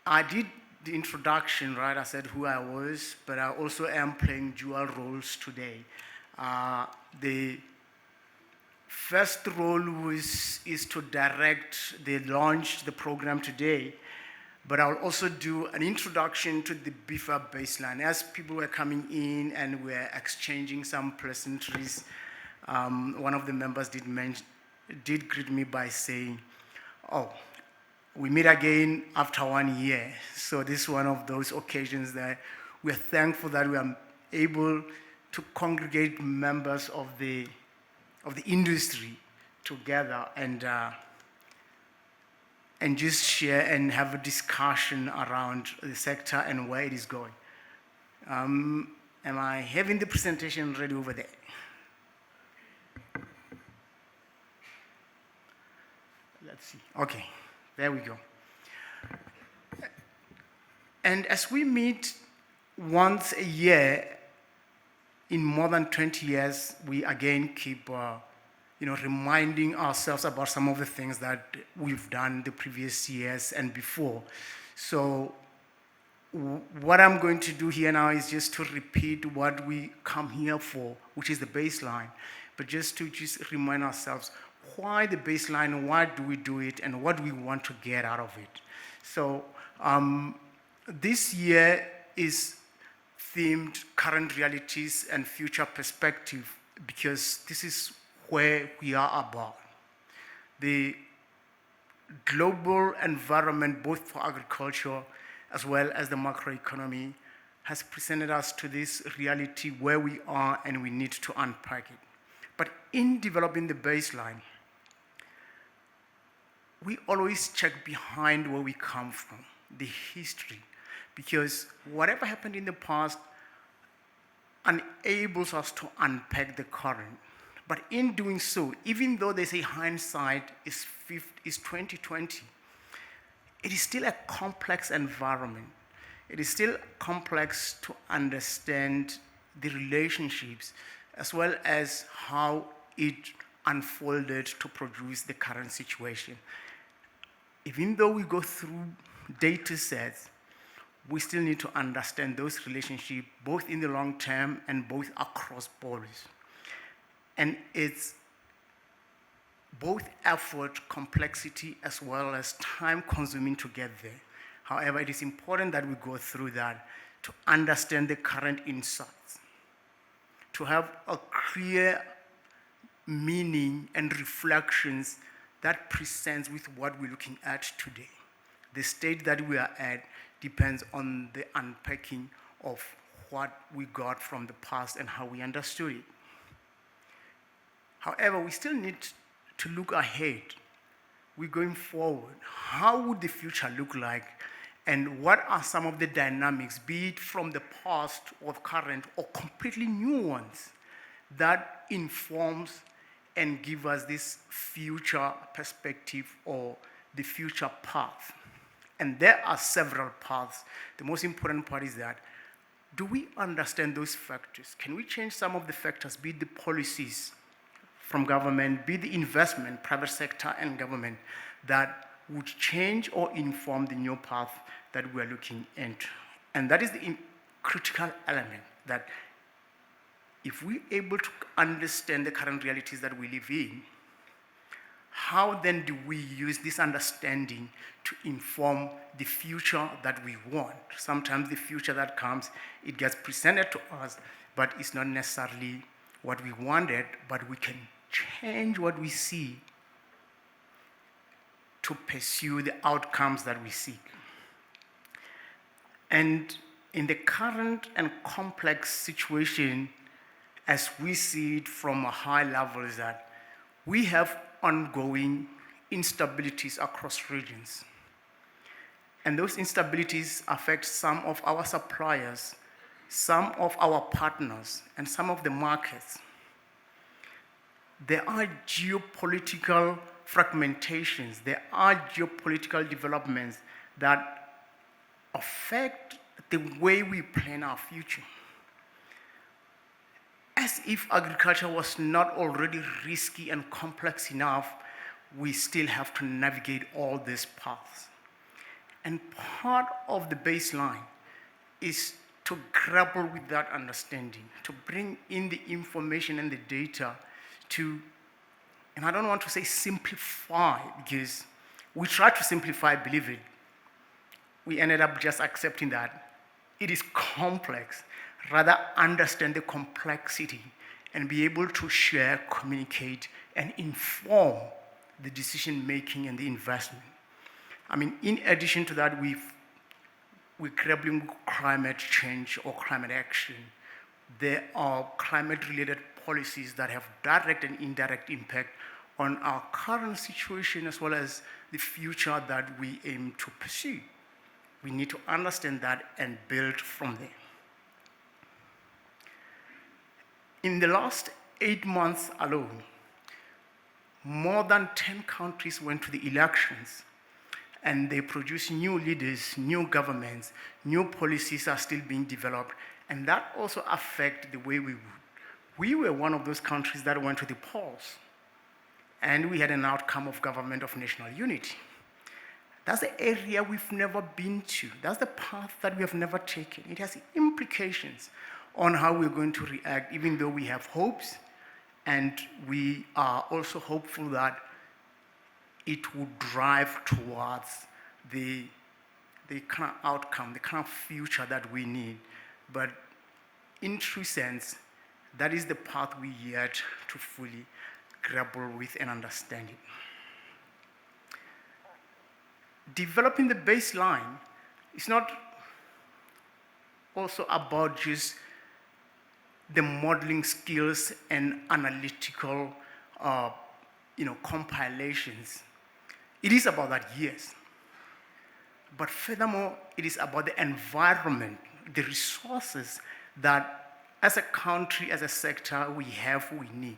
I did the introduction, right? I said who I was, but I also am playing dual roles today. The first role is to direct the launch, the program today, but I'll also do an introduction to the BFAP baseline. As people were coming in and we're exchanging some pleasantries, one of the members did greet me by saying, "Oh, we meet again after 1 year." So this is one of those occasions that we're thankful that we are able to congregate members of the industry together and just share and have a discussion around the sector and where it is going. Am I having the presentation ready over there? Let's see. Okay, there we go. And as we meet once a year, in more than 20 years, we again keep reminding ourselves about some of the things that we've done the previous years and before. So what I'm going to do here now is just to repeat what we come here for, which is the baseline, but just to remind ourselves why the baseline, why do we do it, and what we want to get out of it. So this year is themed current realities and future perspective, because this is where we are about. The global environment, both for agriculture as well as the macroeconomy, has presented us to this reality where we are and we need to unpack it. But in developing the baseline, we always check behind where we come from, the history, because whatever happened in the past enables us to unpack the current. But in doing so, even though they say hindsight is 2020, it is still a complex environment. It is still complex to understand the relationships as well as how it unfolded to produce the current situation. Even though we go through data sets, we still need to understand those relationships both in the long term and both across borders. And it's both effort, complexity, as well as time consuming to get there. However, it is important that we go through that to understand the current insights, to have a clear meaning and reflections that presents with what we're looking at today. The state that we are at depends on the unpacking of what we got from the past and how we understood it. However, we still need to look ahead. We're going forward. How would the future look like? And what are some of the dynamics, be it from the past or current or completely new ones, that informs and give us this future perspective or the future path? And there are several paths. The most important part is that, do we understand those factors? Can we change some of the factors, be it the policies from government, be it the investment, private sector and government, that would change or inform the new path that we're looking into? And that is the critical element, that if we're able to understand the current realities that we live in, how then do we use this understanding to inform the future that we want? Sometimes the future that comes, it gets presented to us, but it's not necessarily what we wanted, but we can change what we see to pursue the outcomes that we seek. And in the current and complex situation, as we see it from a high level, is that we have ongoing instabilities across regions. And those instabilities affect some of our suppliers, some of our partners, and some of the markets. There are geopolitical fragmentations, there are geopolitical developments that affect the way we plan our future. As if agriculture was not already risky and complex enough, we still have to navigate all these paths. And part of the baseline is to grapple with that understanding, to bring in the information and the data to, and I don't want to say simplify, because we tried to simplify, believe it. We ended up just accepting that it is complex. Rather understand the complexity and be able to share, communicate, and inform the decision making and the investment. I mean, in addition to that, we're grappling with climate change or climate action. There are climate-related policies that have direct and indirect impact on our current situation as well as the future that we aim to pursue. We need to understand that and build from there. In the last 8 months alone, more than 10 countries went to the elections, and they produced new leaders, new governments, new policies are still being developed, and that also affects the way we would. We were one of those countries that went to the polls, and we had an outcome of government of national unity. That's the area we've never been to. That's the path that we have never taken. It has implications on how we're going to react, even though we have hopes, and we are also hopeful that it will drive towards the kind of outcome, the kind of future that we need. But in true sense, that is the path we yet to fully grapple with and understand it. Developing the baseline is not also about just the modeling skills and analytical compilations. It is about that, yes. But furthermore, it is about the environment, the resources that as a country, as a sector, we need.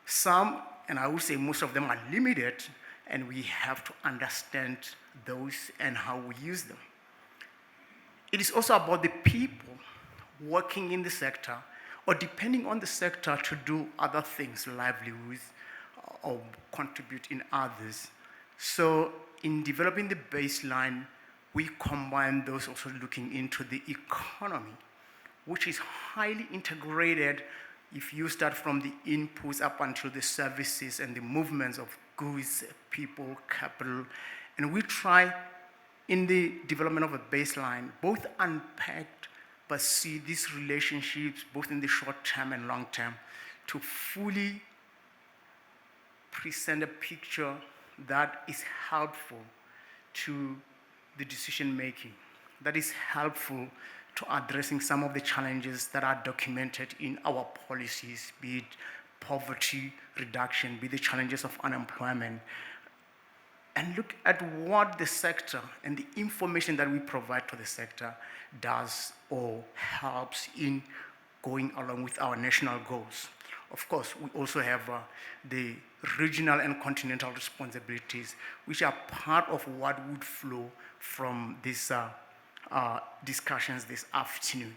Some, and I would say most of them, are limited, and we have to understand those and how we use them. It is also about the people working in the sector or depending on the sector to do other things, livelihoods, or contribute in others. So in developing the baseline, we combine those also looking into the economy, which is highly integrated if you start from the inputs up until the services and the movements of goods, people, capital. And we try in the development of a baseline, both unpack but see these relationships, both in the short term and long term, to fully present a picture that is helpful to the decision making, that is helpful to addressing some of the challenges that are documented in our policies, be it poverty reduction, be the challenges of unemployment, and look at what the sector and the information that we provide to the sector does or helps in going along with our national goals. Of course, we also have the regional and continental responsibilities, which are part of what would flow from these discussions this afternoon.